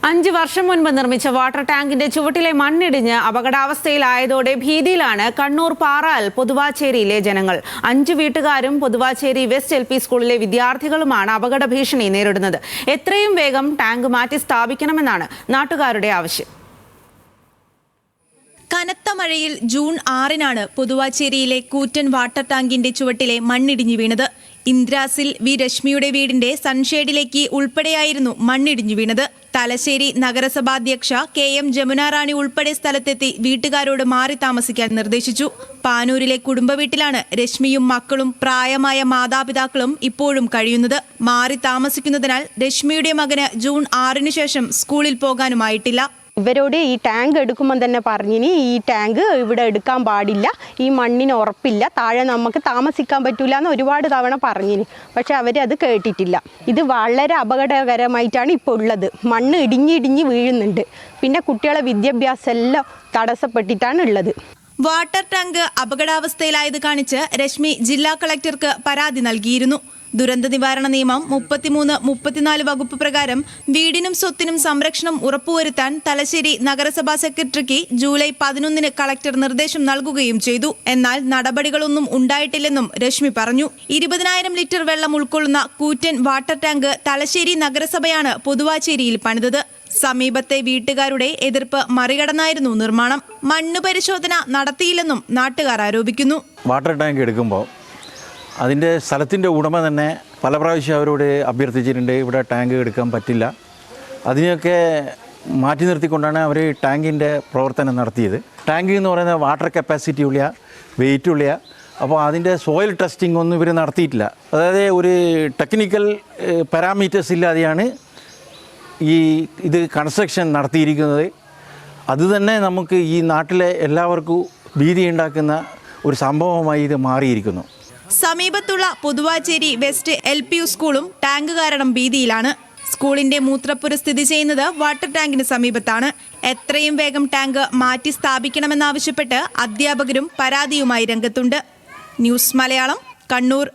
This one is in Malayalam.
5 വർഷം മുൻപ് നിർമ്മിച്ച വാട്ടർ ടാങ്കിന്റെ ചുവട്ടിലെ മണ്ണിടിഞ്ഞ് അപകടാവസ്ഥയിലായതോടെ ഭീതിയിലാണ് കണ്ണൂർ പാറാൽ പൊതുവാച്ചേരിയിലെ ജനങ്ങൾ. 5 വീട്ടുകാരും പൊതുവാച്ചേരി വെസ്റ്റ് LP സ്കൂളിലെ വിദ്യാർത്ഥികളുമാണ് അപകട ഭീഷണി നേരിടുന്നത്. എത്രയും വേഗം ടാങ്ക് മാറ്റി സ്ഥാപിക്കണമെന്നാണ് നാട്ടുകാരുടെ ആവശ്യം. കനത്ത മഴയിൽ ജൂൺ 6-നാണ് പൊതുവാച്ചേരിയിലെ കൂറ്റൻ വാട്ടർ ടാങ്കിന്റെ ചുവട്ടിലെ മണ്ണിടിഞ്ഞു വീണത്. ഇന്ദ്രാസിൽ വി രശ്മിയുടെ വീടിന്റെ സൺഷേഡിലേക്ക് ഉൾപ്പെടെയായിരുന്നു മണ്ണിടിഞ്ഞു വീണത്. തലശ്ശേരി നഗരസഭാധ്യക്ഷ KM ജമുന റാണി ഉൾപ്പെടെ സ്ഥലത്തെത്തി വീട്ടുകാരോട് മാറി താമസിക്കാൻ നിർദ്ദേശിച്ചു. പാനൂരിലെ കുടുംബ വീട്ടിലാണ് രശ്മിയും മക്കളും പ്രായമായ മാതാപിതാക്കളും ഇപ്പോഴും കഴിയുന്നത്. മാറി താമസിക്കുന്നതിനാൽ രശ്മിയുടെ മകന് ജൂൺ 6-ന് ശേഷം സ്കൂളിൽ പോകാനുമായിട്ടില്ല. ഇവരോട് ഈ ടാങ്ക് എടുക്കുമ്പോൾ തന്നെ പറഞ്ഞിനി ഈ ടാങ്ക് ഇവിടെ എടുക്കാൻ പാടില്ല, ഈ മണ്ണിന് ഉറപ്പില്ല, താഴെ നമുക്ക് താമസിക്കാൻ പറ്റില്ല എന്ന് ഒരുപാട് തവണ പറഞ്ഞിനി. പക്ഷെ അവരത് കേട്ടിട്ടില്ല. ഇത് വളരെ അപകടകരമായിട്ടാണ് ഇപ്പോൾ ഉള്ളത്. മണ്ണ് ഇടിഞ്ഞിടിഞ്ഞ് വീഴുന്നുണ്ട്. പിന്നെ കുട്ടികളെ വിദ്യാഭ്യാസം എല്ലാം തടസ്സപ്പെട്ടിട്ടാണ് ഉള്ളത്. വാട്ടർ ടാങ്ക് അപകടാവസ്ഥയിലായത് കാണിച്ച് രശ്മി ജില്ലാ കളക്ടർക്ക് പരാതി നൽകിയിരുന്നു. ദുരന്ത നിവാരണ നിയമം 33-34 വകുപ്പ് പ്രകാരം വീടിനും സ്വത്തിനും സംരക്ഷണം ഉറപ്പുവരുത്താൻ തലശ്ശേരി നഗരസഭാ സെക്രട്ടറിക്ക് ജൂലൈ 11-ന് കളക്ടർ നിർദ്ദേശം നൽകുകയും ചെയ്തു. എന്നാൽ നടപടികളൊന്നും ഉണ്ടായിട്ടില്ലെന്നും രശ്മി പറഞ്ഞു. 20,000 ലിറ്റർ വെള്ളം ഉൾക്കൊള്ളുന്ന കൂറ്റൻ വാട്ടർ ടാങ്ക് തലശ്ശേരി നഗരസഭയാണ് പൊതുവാച്ചേരിയിൽ പണിതത്. സമീപത്തെ വീട്ടുകാരുടെ എതിർപ്പ് മറികടന്നായിരുന്നു നിർമ്മാണം. മണ്ണ് പരിശോധന നടത്തിയില്ലെന്നും നാട്ടുകാർ ആരോപിക്കുന്നു. വാട്ടർ ടാങ്ക് എടുക്കുമ്പോൾ അതിൻ്റെ സ്ഥലത്തിൻ്റെ ഉടമ തന്നെ പല പ്രാവശ്യം അവരോട് അഭ്യർത്ഥിച്ചിട്ടുണ്ട്, ഇവിടെ ടാങ്ക് എടുക്കാൻ പറ്റില്ല. അതിനെയൊക്കെ മാറ്റി നിർത്തിക്കൊണ്ടാണ് അവർ ടാങ്കിൻ്റെ പ്രവർത്തനം നടത്തിയത്. ടാങ്ക് എന്ന് പറയുന്നത് വാട്ടർ കപ്പാസിറ്റി ഉള്ള വെയിറ്റ് ഉള്ള, അപ്പോൾ അതിൻ്റെ സോയിൽ ടെസ്റ്റിംഗ് ഒന്നും ഇവർ നടത്തിയിട്ടില്ല. അതായത് ഒരു ടെക്നിക്കൽ പാരാമീറ്റേഴ്സ് ഇല്ലാതെയാണ് ഇത് കൺസ്ട്രക്ഷൻ നടത്തിയിരിക്കുന്നത്. അതുതന്നെ നമുക്ക് ഈ നാട്ടിലെ എല്ലാവർക്കും ഭീതി ഉണ്ടാക്കുന്ന ഒരു സംഭവമായി ഇത് മാറിയിരിക്കുന്നു. സമീപത്തുള്ള പൊതുവാച്ചേരി വെസ്റ്റ് LP സ്കൂളും ടാങ്ക് കാരണം ഭീതിയിലാണ്. സ്കൂളിന്റെ മൂത്രപ്പുര സ്ഥിതി ചെയ്യുന്നത് വാട്ടർ ടാങ്കിന് സമീപത്താണ്. എത്രയും വേഗം ടാങ്ക് മാറ്റി സ്ഥാപിക്കണമെന്നാവശ്യപ്പെട്ട് അധ്യാപകരും പരാതിയുമായി രംഗത്തുണ്ട്. ന്യൂസ് മലയാളം, കണ്ണൂർ.